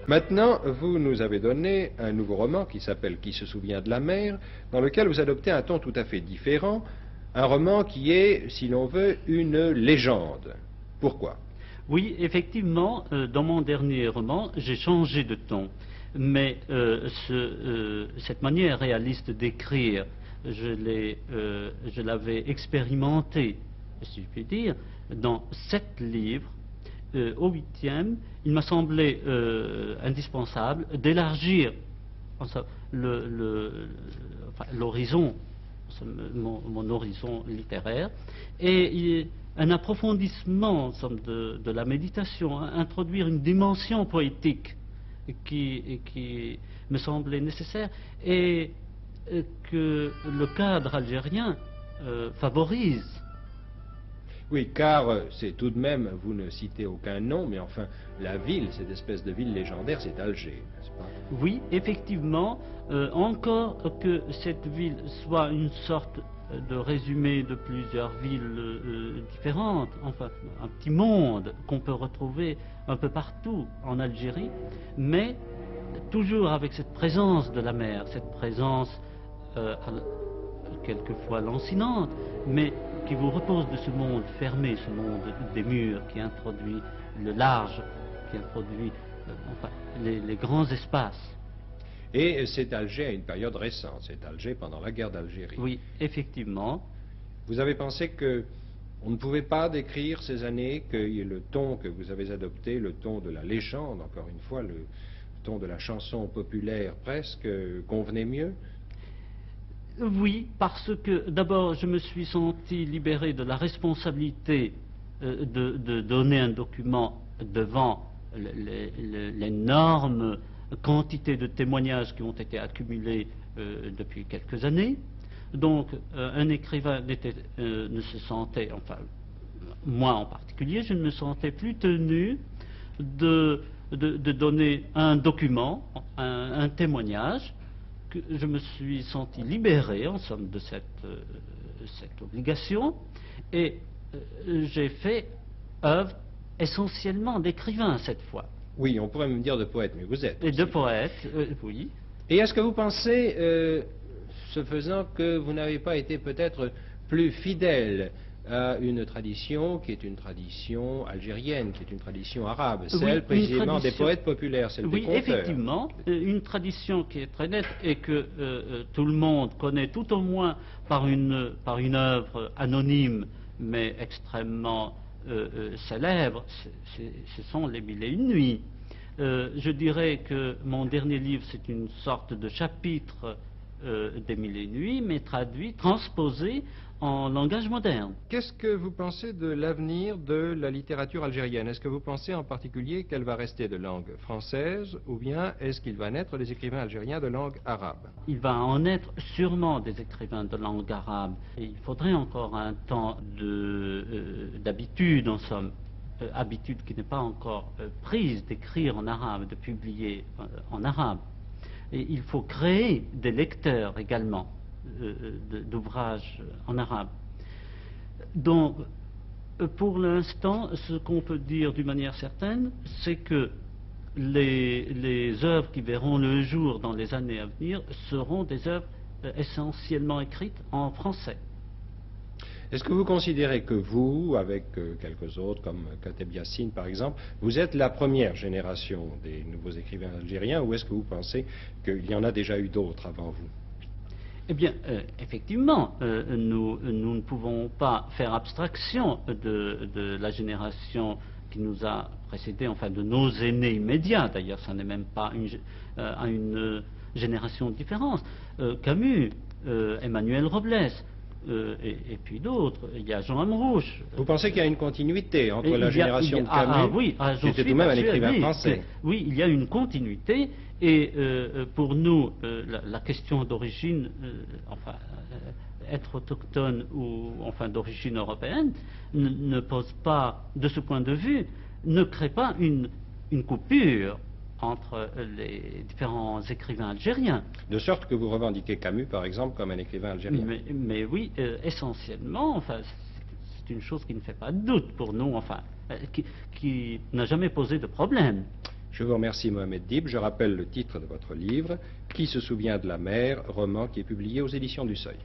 Maintenant, vous nous avez donné un nouveau roman qui s'appelle Qui se souvient de la mer, dans lequel vous adoptez un ton tout à fait différent, un roman qui est, si l'on veut, une légende. Pourquoi? Oui, effectivement, dans mon dernier roman, j'ai changé de ton. Mais cette manière réaliste d'écrire, je l'avais expérimentée, si je puis dire, dans 7 livres. Au 8e, il m'a semblé indispensable d'élargir l'horizon, mon horizon littéraire, et un approfondissement en somme, de la méditation, introduire une dimension poétique qui me semblait nécessaire et que le cadre algérien favorise. Oui, car c'est tout de même, vous ne citez aucun nom, mais enfin, la ville, cette espèce de ville légendaire, c'est Alger, n'est-ce pas? Oui, effectivement, encore que cette ville soit une sorte de résumé de plusieurs villes différentes, enfin, un petit monde qu'on peut retrouver un peu partout en Algérie, mais toujours avec cette présence de la mer, cette présence quelquefois lancinante, mais qui vous repose de ce monde fermé, ce monde des murs qui introduit le large, qui introduit les grands espaces. Et c'est Alger à une période récente, c'est Alger pendant la guerre d'Algérie. Oui, effectivement. Vous avez pensé que on ne pouvait pas décrire ces années, que le ton que vous avez adopté, le ton de la légende, encore une fois, le ton de la chanson populaire presque, convenait mieux? Oui, parce que d'abord je me suis senti libéré de la responsabilité de donner un document devant l'énorme quantité de témoignages qui ont été accumulés depuis quelques années. Donc un écrivain ne se sentait, enfin moi en particulier, je ne me sentais plus tenu de donner un document, un témoignage. Je me suis senti libéré, en somme, de cette obligation, et j'ai fait œuvre essentiellement d'écrivain cette fois. Oui, on pourrait même dire de poète, mais vous êtes. Et de poète, oui. Et est-ce que vous pensez, ce faisant, que vous n'avez pas été peut-être plus fidèle à une tradition qui est une tradition algérienne, qui est une tradition arabe, celle oui, précisément des poètes populaires, celle des conteurs? Oui, effectivement, une tradition qui est très nette et que tout le monde connaît, tout au moins par une œuvre anonyme, mais extrêmement célèbre, ce sont les Mille et une nuits. Je dirais que mon dernier livre, c'est une sorte de chapitre des Mille et une nuits, mais traduit, transposé en langage moderne. Qu'est-ce que vous pensez de l'avenir de la littérature algérienne? Est-ce que vous pensez en particulier qu'elle va rester de langue française ou bien est-ce qu'il va naître des écrivains algériens de langue arabe? Il va en naître sûrement des écrivains de langue arabe. Et il faudrait encore un temps d'habitude, en somme, habitude qui n'est pas encore prise d'écrire en arabe, de publier en arabe. Et il faut créer des lecteurs également d'ouvrages en arabe. Donc, pour l'instant, ce qu'on peut dire d'une manière certaine, c'est que les œuvres qui verront le jour dans les années à venir seront des œuvres essentiellement écrites en français. Est-ce que vous considérez que vous, avec quelques autres, comme Kateb Yassine par exemple, vous êtes la première génération des nouveaux écrivains algériens, ou est-ce que vous pensez qu'il y en a déjà eu d'autres avant vous? Eh bien, effectivement, nous ne pouvons pas faire abstraction de la génération qui nous a précédés, enfin de nos aînés immédiats. D'ailleurs, ça n'est même pas une génération de différence. Camus, Emmanuel Robles, et puis d'autres. Il y a Jean Amrouche. Vous pensez qu'il y a une continuité entre la génération de Camus, oui, qui était tout de même un écrivain français? Oui, il y a une continuité. Et pour nous, la question d'origine, être autochtone ou enfin d'origine européenne, ne pose pas, de ce point de vue, ne crée pas une coupure entre les différents écrivains algériens. De sorte que vous revendiquez Camus, par exemple, comme un écrivain algérien? Mais oui, essentiellement, enfin, c'est une chose qui ne fait pas de doute pour nous, enfin, qui n'a jamais posé de problème. Je vous remercie, Mohamed Dib. Je rappelle le titre de votre livre, Qui se souvient de la mer, roman qui est publié aux éditions du Seuil.